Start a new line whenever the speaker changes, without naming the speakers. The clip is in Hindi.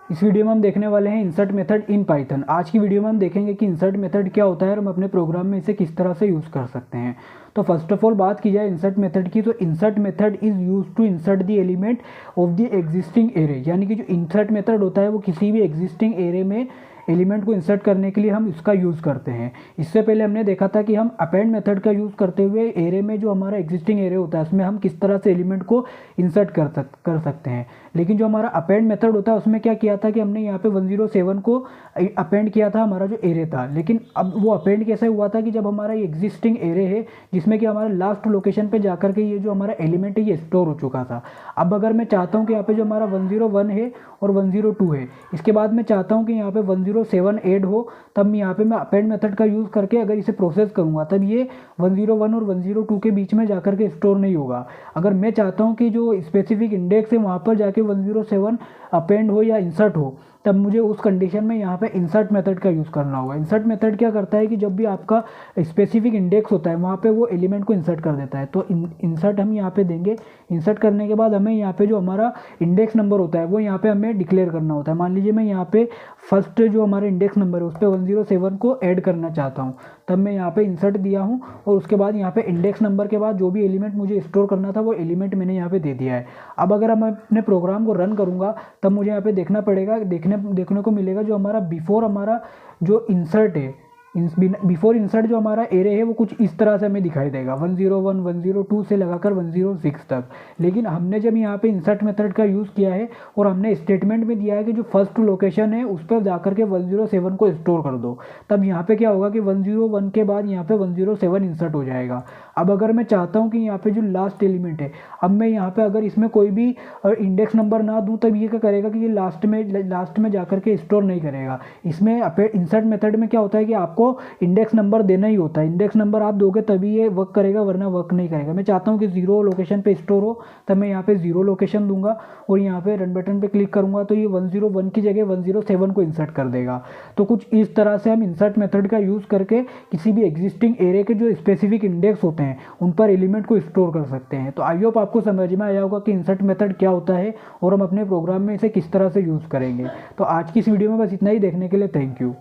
इस वीडियो में हम देखने वाले हैं इंसर्ट मेथड इन पाइथन। आज की वीडियो में हम देखेंगे कि इंसर्ट मेथड क्या होता है और हम अपने प्रोग्राम में इसे किस तरह से यूज़ कर सकते हैं। तो फर्स्ट ऑफ ऑल बात की जाए इंसर्ट मेथड की, तो insert method is use to insert the element of the existing array. यानी कि जो इंसर्ट मेथड होता है वो किसी भी एग्जिस्टिंग एरे में एलिमेंट को इंसर्ट करने के लिए हम इसका यूज़ करते हैं। इससे पहले हमने देखा था कि हम अपेंड मेथड का यूज़ करते हुए एरे में जो हमारा एग्जिस्टिंग एरे होता है उसमें हम किस तरह से एलिमेंट को इंसर्ट कर सकते हैं। लेकिन जो हमारा अपेंड मेथड होता है उसमें क्या किया था कि हमने यहाँ पे 107 को अपेंड किया था, हमारा जो एरे था। लेकिन अब वो अपेंड कैसे हुआ था कि जब हमारा ये एग्जिस्टिंग एरे है जिसमें कि हमारा लास्ट लोकेशन पे जाकर के ये जो हमारा एलिमेंट है ये स्टोर हो चुका था। अब अगर मैं चाहता हूँ कि यहाँ पे जो हमारा 101 है और 102 है, इसके बाद मैं चाहता हूँ कि यहाँ पे 107 ऐड हो, तब यहाँ पे मैं अपेंड मेथड का यूज़ करके अगर इसे प्रोसेस करूँगा तब ये 101 और 102 के बीच में जाकर के स्टोर नहीं होगा। अगर मैं चाहता हूँ कि जो स्पेसिफिक इंडेक्स है वहाँ पर जाके 107 अपेंड हो या इंसर्ट हो, तब मुझे उस कंडीशन में यहाँ पे इंसर्ट मेथड का यूज़ करना होगा। इंसर्ट मेथड क्या करता है कि जब भी आपका स्पेसिफिक इंडेक्स होता है वहाँ पे वो एलिमेंट को इंसर्ट कर देता है। तो इंसर्ट हम यहाँ पे देंगे। इंसर्ट करने के बाद हमें यहाँ पे जो हमारा इंडेक्स नंबर होता है वो यहाँ पे हमें डिक्लेयर करना होता है। मान लीजिए मैं यहाँ पे फर्स्ट जो हमारा इंडेक्स नंबर है उस पर 107 को ऐड करना चाहता हूँ, तब मैं यहाँ पे इंसर्ट दिया हूँ और उसके बाद यहाँ पे इंडेक्स नंबर के बाद जो भी एलिमेंट मुझे स्टोर करना था वो एलिमेंट मैंने यहाँ पे दे दिया है। अब अगर मैं अपने प्रोग्राम को रन करूँगा तब मुझे यहाँ पे देखना पड़ेगा, देखने को मिलेगा जो हमारा बिफोर हमारा जो इंसर्ट है, बिफोर इंसर्ट जो हमारा एरे है वो कुछ इस तरह से हमें दिखाई देगा 101, 102 से लगाकर 106 तक। लेकिन हमने जब यहाँ पे इंसर्ट मेथड का यूज़ किया है और हमने स्टेटमेंट में दिया है कि जो फर्स्ट लोकेशन है उस पर जाकर के 107 को स्टोर कर दो, तब यहाँ पे क्या होगा कि 101 के बाद यहाँ पे 107 इंसर्ट हो जाएगा। अब अगर मैं चाहता हूँ कि यहाँ पे जो लास्ट एलिमेंट है, अब मैं यहाँ पे अगर इसमें कोई भी इंडेक्स नंबर ना दूँ तब ये क्या करेगा कि ये लास्ट में जाकर के स्टोर नहीं करेगा। इसमें इंसर्ट मेथड में क्या होता है कि आपको इंडेक्स नंबर देना ही होता है। इंडेक्स नंबर आप दोगे तभी ये वर्क करेगा, वरना वर्क नहीं करेगा। मैं चाहता हूँ कि 0 लोकेशन पे स्टोर हो, तब मैं यहाँ पे 0 लोकेशन दूंगा और यहाँ पे रन बटन पे क्लिक करूंगा तो ये 101 की जगह 107 को इंसर्ट कर देगा। तो कुछ इस तरह से हम इंसर्ट मेथड का यूज़ करके किसी भी एग्जिस्टिंग एरे के जो स्पेसिफिक इंडेक्स होते हैं उन पर एलिमेंट को स्टोर कर सकते हैं। तो आई होप आपको समझ में आया होगा कि इंसर्ट मेथड क्या होता है और हम अपने प्रोग्राम में इसे किस तरह से यूज़ करेंगे। तो आज की इस वीडियो में बस इतना ही। देखने के लिए थैंक यू।